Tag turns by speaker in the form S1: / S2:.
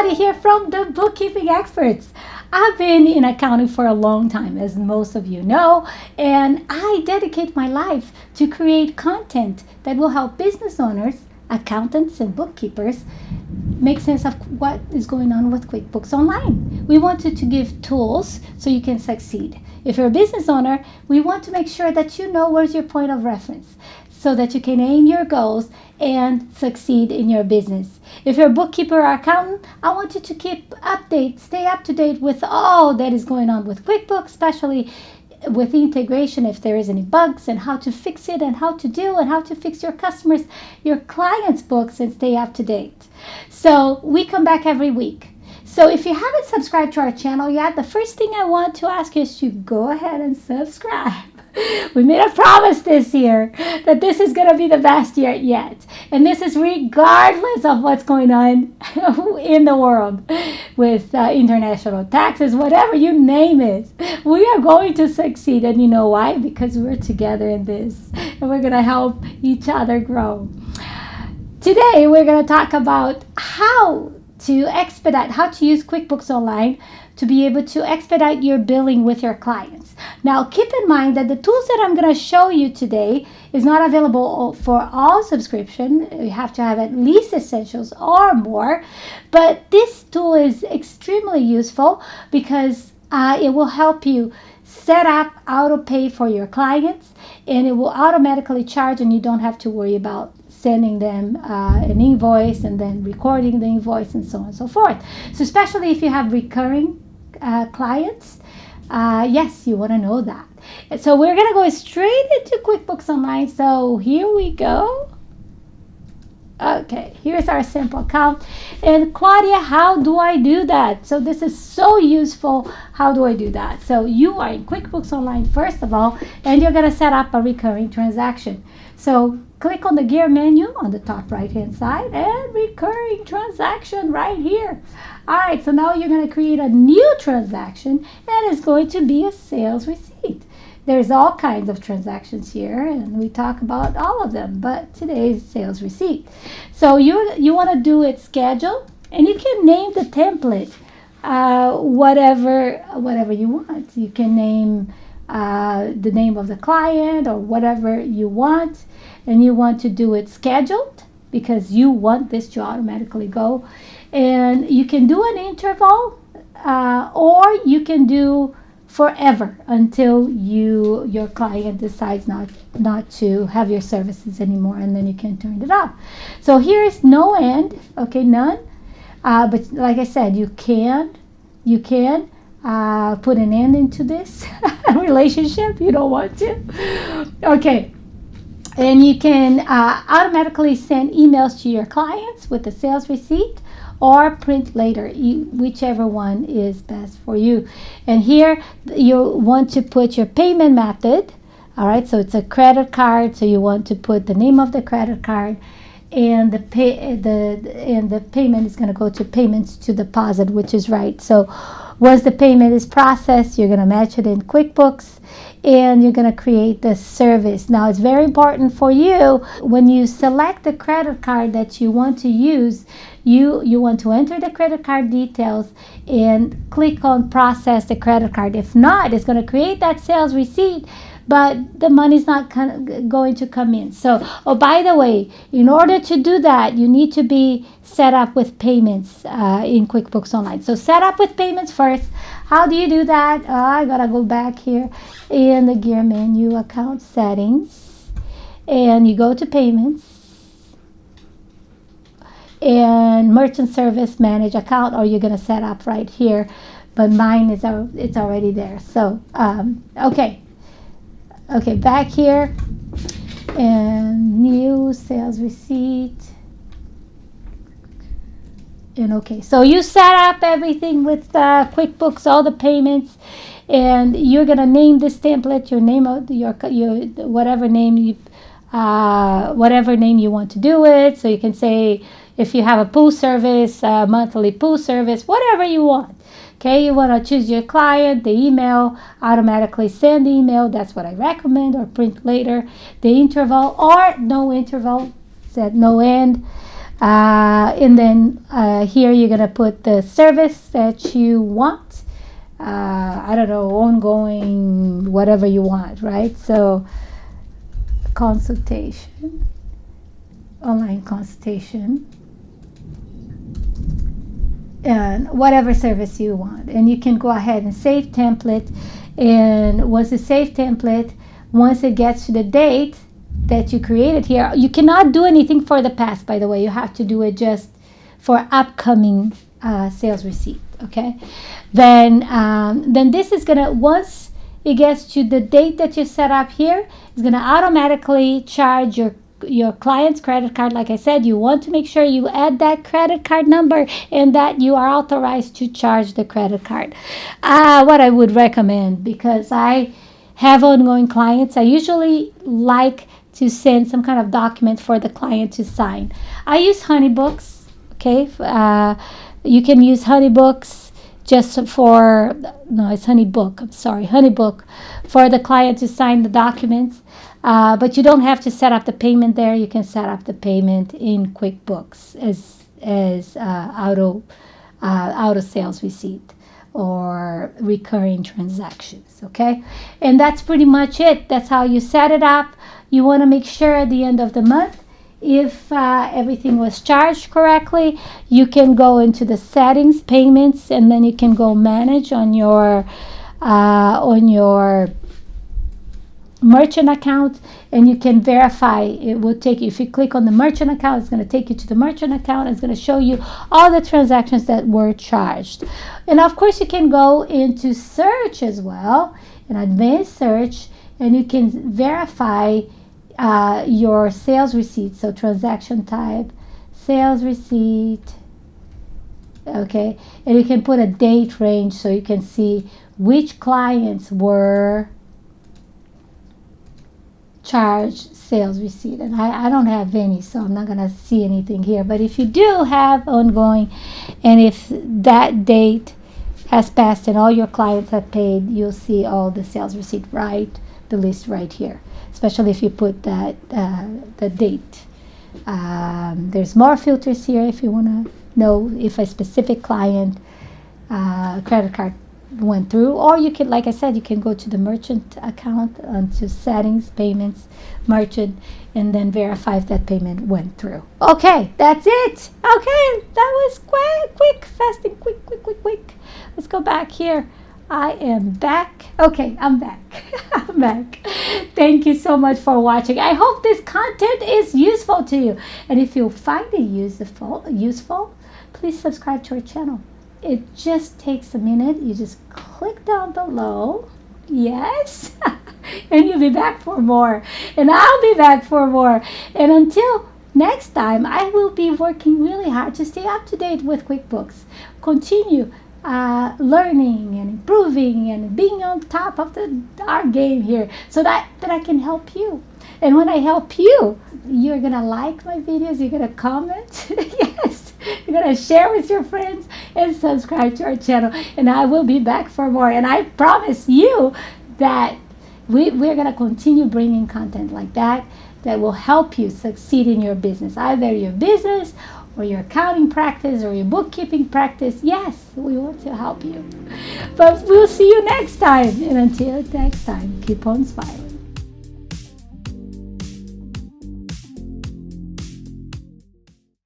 S1: Claudia here from the Bookkeeping Experts. I've been in accounting for a long time, as most of you know, and I dedicate my life to create content that will help business owners, accountants, and bookkeepers make sense of what is going on with QuickBooks Online. We wanted to give tools so you can succeed. If you're a business owner, we want to make sure that you know where's your point of reference so that you can aim your goals and succeed in your business. If you're a bookkeeper or accountant, I want you to stay up to date with all that is going on with QuickBooks, especially with the integration, if there is any bugs, and how to fix it, and how to fix your customers, your clients' books, and stay up to date. So we come back every week. So if you haven't subscribed to our channel yet, the first thing I want to ask you is to go ahead and subscribe. We made a promise this year that this is going to be the best year yet. And this is regardless of what's going on in the world with international taxes, whatever you name it. We are going to succeed. And you know why? Because we're together in this. And we're going to help each other grow. Today, we're going to talk about how to use QuickBooks Online to be able to expedite your billing with your clients. Now, keep in mind that the tools that I'm going to show you today is not available for all subscription. You have to have at least essentials or more. But this tool is extremely useful because it will help you set up auto pay for your clients, and it will automatically charge, and you don't have to worry about sending them an invoice and then recording the invoice and so on and so forth. So especially if you have recurring clients, yes, you want to know that. And so we're going to go straight into QuickBooks Online. So here we go. Okay, here's our simple account. And Claudia, how do I do that? So this is so useful. How do I do that? So you are in QuickBooks Online first of all, and you're going to set up a recurring transaction. So click on the gear menu on the top right hand side and recurring transaction right here. All right, so now you're going to create a new transaction, and it's going to be a sales receipt. There's all kinds of transactions here, and we talk about all of them, but today's sales receipt. So you want to do it schedule, and you can name the template whatever you want. You can name the name of the client or whatever you want, and you want to do it scheduled because you want this to automatically go. And you can do an interval, or you can do forever until your client decides not to have your services anymore, and then you can turn it off. So here is no end, okay, none. But like I said, you can put an end into this relationship. You don't want to, okay. And you can automatically send emails to your clients with the sales receipt, or print later, whichever one is best for you. And here you want to put your payment method. All right, so it's a credit card, so you want to put the name of the credit card, and the payment is going to go to payments to deposit, which is right. So once the payment is processed, you're going to match it in QuickBooks, and you're going to create the service. Now, it's very important for you when you select the credit card that you want to use, you want to enter the credit card details and click on process the credit card. If not, it's going to create that sales receipt, but the money's not going to come in. So, oh, by the way, in order to do that, you need to be set up with payments in QuickBooks Online. So set up with payments first. How do you do that? I gotta go back here in the gear menu, account settings, and you go to payments and merchant service, manage account, or you're gonna set up right here, but mine is it's already there. So okay, back here, and new sales receipt. And okay, so you set up everything with QuickBooks, all the payments, and you're gonna name this template, your name of your whatever name you want to do it. So you can say, if you have a pool service, monthly pool service, whatever you want. Okay, you want to choose your client, the email, automatically send the email. That's what I recommend, or print later. The interval or no interval, set no end. And then here you're going to put the service that you want. I don't know, ongoing, whatever you want, right? So consultation, online consultation, and whatever service you want. And you can go ahead and save template. And once you save template, once it gets to the date that you created here, you cannot do anything for the past, by the way. You have to do it just for upcoming sales receipt. Okay, then this is gonna, once it gets to the date that you set up here, it's gonna automatically charge your client's credit card. Like I said, you want to make sure you add that credit card number and that you are authorized to charge the credit card. What I would recommend, because I have ongoing clients, I usually like to send some kind of document for the client to sign. I use Honeybooks. Okay, you can use Honeybooks just for, no, it's Honeybook. I'm sorry, Honeybook, for the client to sign the documents. But you don't have to set up the payment there. You can set up the payment in QuickBooks as auto sales receipt or recurring transactions. Okay, and that's pretty much it. That's how you set it up. You want to make sure at the end of the month, if everything was charged correctly, you can go into the settings, payments, and then you can go manage on your merchant account, and you can verify. It will take you, if you click on the merchant account, it's going to take you to the merchant account. It's going to show you all the transactions that were charged. And of course, you can go into search as well, an advanced search, and you can verify your sales receipt. So transaction type, sales receipt. Okay, and you can put a date range so you can see which clients were charged sales receipt. And I don't have any, so I'm not gonna see anything here. But if you do have ongoing, and if that date has passed and all your clients have paid, you'll see all the sales receipt, right, the list right here, especially if you put that the date. There's more filters here if you want to know if a specific client credit card went through, or you can, like I said, you can go to the merchant account, onto settings, payments, merchant, and then verify if that payment went through. Okay, that's it. Okay, that was quick, fast and quick. Let's go back here. I am back. Okay, I'm back. I'm back. Thank you so much for watching. I hope this content is useful to you. And if you find it useful, please subscribe to our channel. It just takes a minute. You just click down below. Yes. And you'll be back for more. And I'll be back for more. And until next time, I will be working really hard to stay up to date with QuickBooks. Continue learning and improving and being on top of our game here, so that I can help you. And when I help you, you're gonna like my videos, you're gonna comment, yes, you're gonna share with your friends and subscribe to our channel. And I will be back for more. And I promise you that we're gonna continue bringing content like that will help you succeed in your business, either your business or your accounting practice or your bookkeeping practice. Yes, we want to help you. But we'll see you next time. And until next time, keep on smiling.